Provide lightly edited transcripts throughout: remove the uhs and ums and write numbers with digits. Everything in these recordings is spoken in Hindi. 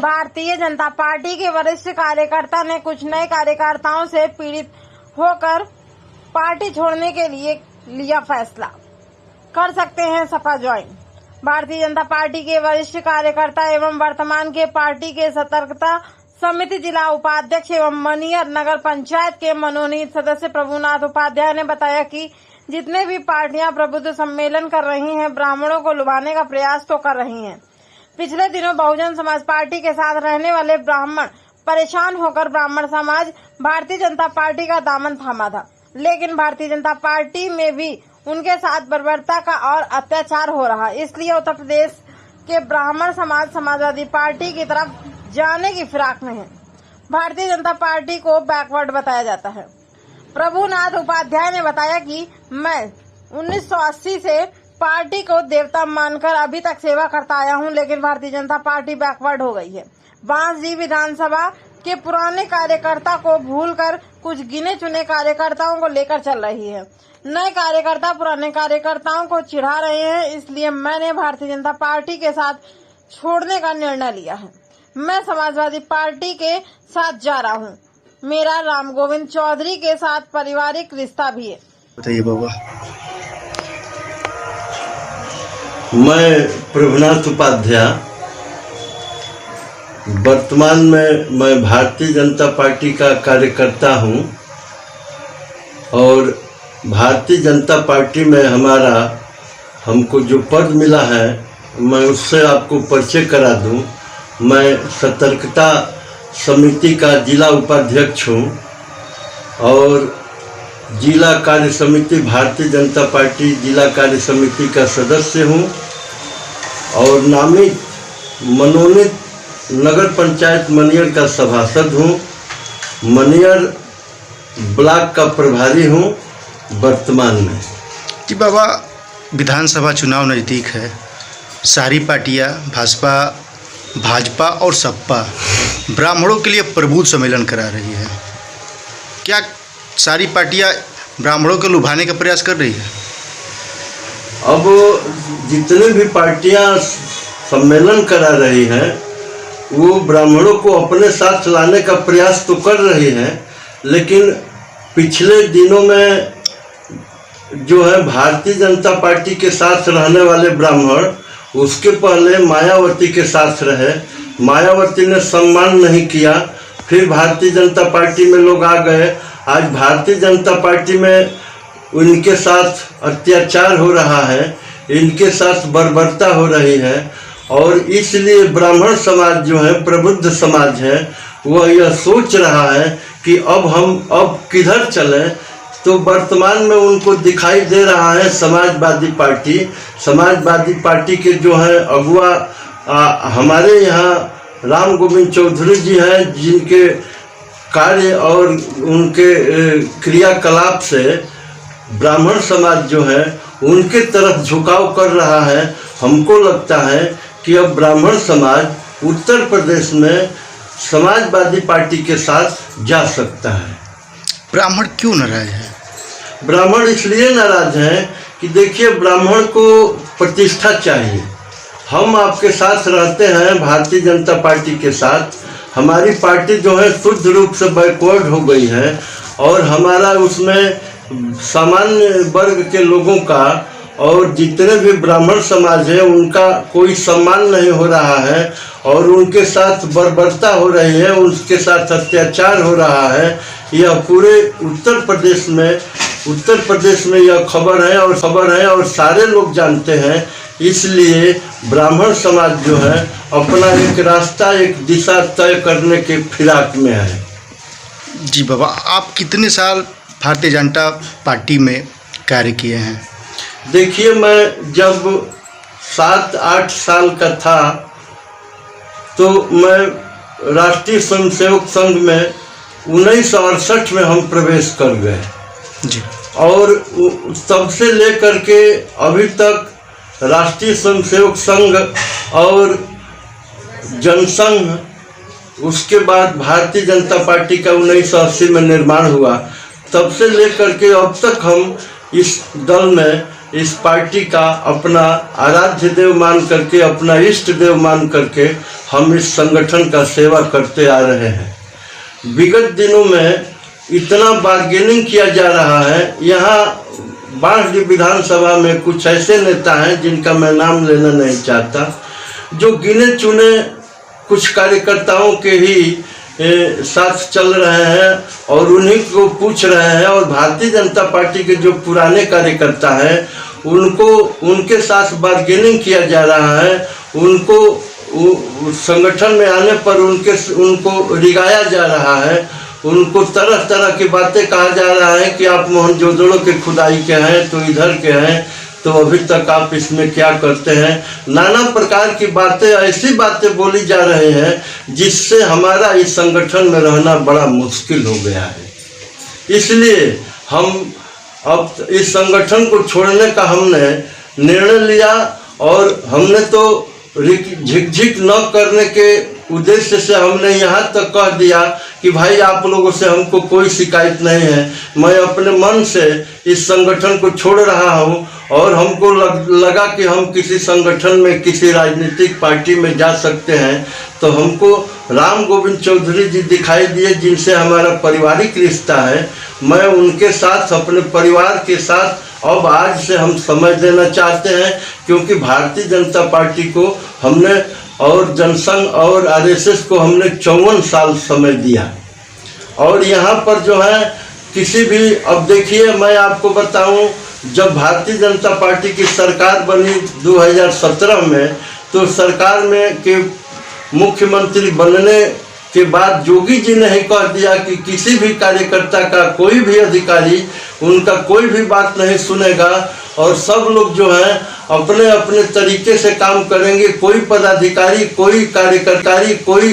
भारतीय जनता पार्टी के वरिष्ठ कार्यकर्ता ने कुछ नए कार्यकर्ताओं से पीड़ित होकर पार्टी छोड़ने के लिए लिया फैसला। कर सकते हैं सपा ज्वाइन। भारतीय जनता पार्टी के वरिष्ठ कार्यकर्ता एवं वर्तमान के पार्टी के सतर्कता समिति जिला उपाध्यक्ष एवं मनियर नगर पंचायत के मनोनीत सदस्य प्रभुनाथ उपाध्याय ने बताया कि जितने भी पार्टियां प्रबुद्ध सम्मेलन कर रही हैं, ब्राह्मणों को लुभाने का प्रयास तो कर रही हैं। पिछले दिनों बहुजन समाज पार्टी के साथ रहने वाले ब्राह्मण परेशान होकर ब्राह्मण समाज भारतीय जनता पार्टी का दामन थामा था, लेकिन भारतीय जनता पार्टी में भी उनके साथ बर्बरता का और अत्याचार हो रहा। इसलिए उत्तर प्रदेश के ब्राह्मण समाज समाजवादी पार्टी की तरफ जाने की फिराक में है। भारतीय जनता पार्टी को बैकवर्ड बताया जाता है। प्रभुनाथ उपाध्याय ने बताया कि मैं 1980 से पार्टी को देवता मानकर अभी तक सेवा करता आया हूं, लेकिन भारतीय जनता पार्टी बैकवर्ड हो गई है। बांसडीह विधानसभा के पुराने कार्यकर्ता को भूलकर कुछ गिने चुने कार्यकर्ताओं को लेकर चल रही है। नए कार्यकर्ता पुराने कार्यकर्ताओं को चिढ़ा रहे हैं, इसलिए मैंने भारतीय जनता पार्टी के साथ छोड़ने का निर्णय लिया है। मैं समाजवादी पार्टी के साथ जा रहा हूँ। मेरा राम गोविंद चौधरी के साथ पारिवारिक रिश्ता भी है। बताइए बाबा। मैं प्रभुनाथ उपाध्याय, वर्तमान में मैं भारतीय जनता पार्टी का कार्यकर्ता हूं और भारतीय जनता पार्टी में हमको जो पद मिला है, मैं उससे आपको परिचय करा दूं। मैं सतर्कता समिति का जिला उपाध्यक्ष हूं और जिला कार्य समिति भारतीय जनता पार्टी जिला कार्य समिति का सदस्य हूं और नामित मनोनीत नगर पंचायत मनियर का सभासद हूं। मनियर ब्लॉक का प्रभारी हूं वर्तमान में। जी बाबा, विधानसभा चुनाव नज़दीक है। सारी पार्टियां भाजपा और सपा ब्राह्मणों के लिए प्रबुद्ध सम्मेलन करा रही है। क्या सारी पार्टियां ब्राह्मणों को लुभाने का प्रयास कर रही है? अब जितने भी पार्टियां सम्मेलन करा रही हैं, वो ब्राह्मणों को अपने साथ लाने का प्रयास तो कर रही हैं, लेकिन पिछले दिनों में जो है भारतीय जनता पार्टी के साथ रहने वाले ब्राह्मण उसके पहले मायावती के साथ रहे। मायावती ने सम्मान नहीं किया, फिर भारतीय जनता पार्टी में लोग आ गए। आज भारतीय जनता पार्टी में उनके साथ अत्याचार हो रहा है, इनके साथ बर्बरता हो रही है और इसलिए ब्राह्मण समाज जो है, प्रबुद्ध समाज है, वह यह सोच रहा है कि अब किधर चलें। तो वर्तमान में उनको दिखाई दे रहा है समाजवादी पार्टी के जो है अगुआ हमारे यहाँ राम गोविंद चौधरी जी हैं, जिनके कार्य और उनके क्रियाकलाप से ब्राह्मण समाज जो है उनके तरफ झुकाव कर रहा है। हमको लगता है कि अब ब्राह्मण समाज उत्तर प्रदेश में समाजवादी पार्टी के साथ जा सकता है। ब्राह्मण क्यों नाराज है? ब्राह्मण इसलिए नाराज हैं कि देखिए, ब्राह्मण को प्रतिष्ठा चाहिए। हम आपके साथ रहते हैं भारतीय जनता पार्टी के साथ। हमारी पार्टी जो है शुद्ध रूप से बैकवर्ड हो गई है और हमारा उसमें सामान्य वर्ग के लोगों का और जितने भी ब्राह्मण समाज है उनका कोई सम्मान नहीं हो रहा है और उनके साथ बर्बरता हो रही है, उनके साथ अत्याचार हो रहा है। यह पूरे उत्तर प्रदेश में यह खबर है और सारे लोग जानते हैं। इसलिए ब्राह्मण समाज जो है अपना एक रास्ता, एक दिशा तय करने के फिराक में है। जी बाबा, आप कितने साल भारतीय जनता पार्टी में कार्य किए हैं? देखिए, मैं जब 7-8 साल का था तो मैं राष्ट्रीय स्वयंसेवक संघ में 1968 में हम प्रवेश कर गए जी। और तब से लेकर के अभी तक राष्ट्रीय स्वयंसेवक संघ और जनसंघ, उसके बाद भारतीय जनता पार्टी का 1980 में निर्माण हुआ। तब से लेकर के अब तक हम इस दल में इस पार्टी का अपना आराध्य देव मान करके, अपना इष्ट देव मान करके हम इस संगठन का सेवा करते आ रहे हैं। विगत दिनों में इतना बार्गेनिंग किया जा रहा है। यहाँ बाढ़ विधानसभा में कुछ ऐसे नेता हैं जिनका मैं नाम लेना नहीं चाहता, जो गिने चुने कुछ कार्यकर्ताओं के ही साथ चल रहे हैं और उन्हीं को पूछ रहे हैं, और भारतीय जनता पार्टी के जो पुराने कार्यकर्ता हैं उनको उनके साथ बार्गेनिंग किया जा रहा है। उनको संगठन में आने पर उनको रिगाया जा रहा है, उनको तरह तरह की बातें कहा जा रहा है कि आप मोहनजोदड़ो के खुदाई के हैं, तो इधर के हैं, तो अभी तक आप इसमें क्या करते हैं। नाना प्रकार की बातें, ऐसी बातें बोली जा रही हैं जिससे हमारा इस संगठन में रहना बड़ा मुश्किल हो गया है। इसलिए हम अब इस संगठन को छोड़ने का हमने निर्णय लिया, और हमने तो झिकझिक न करने के उद्देश्य से हमने यहाँ तक कह दिया कि भाई आप लोगों से हमको कोई शिकायत नहीं है, मैं अपने मन से इस संगठन को छोड़ रहा हूँ। और हमको लगा कि हम किसी संगठन में, किसी राजनीतिक पार्टी में जा सकते हैं, तो हमको राम गोविंद चौधरी जी दिखाई दिए, जिनसे हमारा पारिवारिक रिश्ता है। मैं उनके साथ, अपने परिवार के साथ अब आज से हम समय देना चाहते हैं, क्योंकि भारतीय जनता पार्टी को हमने और जनसंघ और आरएसएस को हमने 54 साल समय दिया। और यहाँ पर जो है किसी भी, अब देखिए मैं आपको बताऊं, जब भारतीय जनता पार्टी की सरकार बनी 2017 में, तो सरकार में के मुख्यमंत्री बनने के बाद जोगी जी ने ही कह दिया कि किसी भी कार्यकर्ता का, कोई भी अधिकारी उनका कोई भी बात नहीं सुनेगा, और सब लोग जो हैं अपने अपने तरीके से काम करेंगे। कोई पदाधिकारी, कोई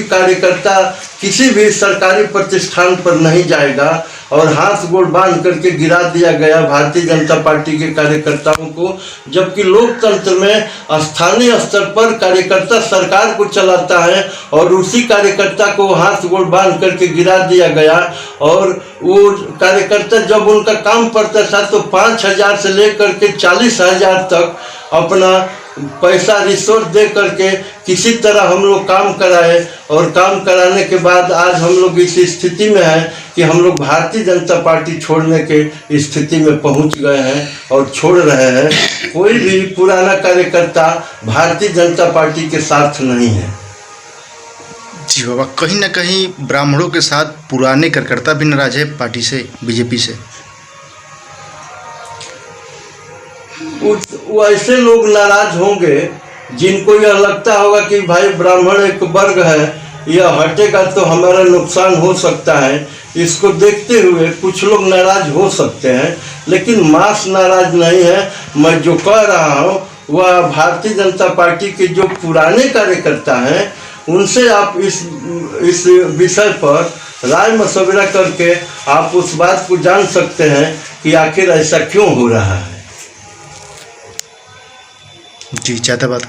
कार्यकर्ता किसी भी सरकारी प्रतिष्ठान पर नहीं जाएगा। और हाथ गोड़ बांध करके गिरा दिया गया भारतीय जनता पार्टी के कार्यकर्ताओं को, जबकि लोकतंत्र में स्थानीय स्तर पर कार्यकर्ता सरकार को चलाता है, और उसी कार्यकर्ता को हाथ गोड़ बांध करके गिरा दिया गया। और वो कार्यकर्ता जब उनका काम पड़ता था तो 5,000 से लेकर के 40,000 तक अपना पैसा रिश्वत दे करके किसी तरह हम लोग काम कराए, और काम कराने के बाद आज हम लोग इस स्थिति में हैं कि हम लोग भारतीय जनता पार्टी छोड़ने के स्थिति में पहुंच गए हैं और छोड़ रहे हैं। कोई भी पुराना कार्यकर्ता भारतीय जनता पार्टी के साथ नहीं है। जी बाबा, कहीं ना कहीं ब्राह्मणों के साथ पुराने कार्यकर्ता भी नाराज है पार्टी से, बीजेपी से। वो ऐसे लोग नाराज होंगे जिनको यह लगता होगा कि भाई ब्राह्मण एक वर्ग है, यह हटेगा तो हमारा नुकसान हो सकता है। इसको देखते हुए कुछ लोग नाराज हो सकते हैं, लेकिन मास नाराज नहीं है। मैं जो कह रहा हूँ वह भारतीय जनता पार्टी के जो पुराने कार्यकर्ता हैं उनसे आप इस विषय पर राय मशविरा करके आप उस बात को जान सकते हैं कि आखिर ऐसा क्यों हो रहा है। जी, ज़्यादा बात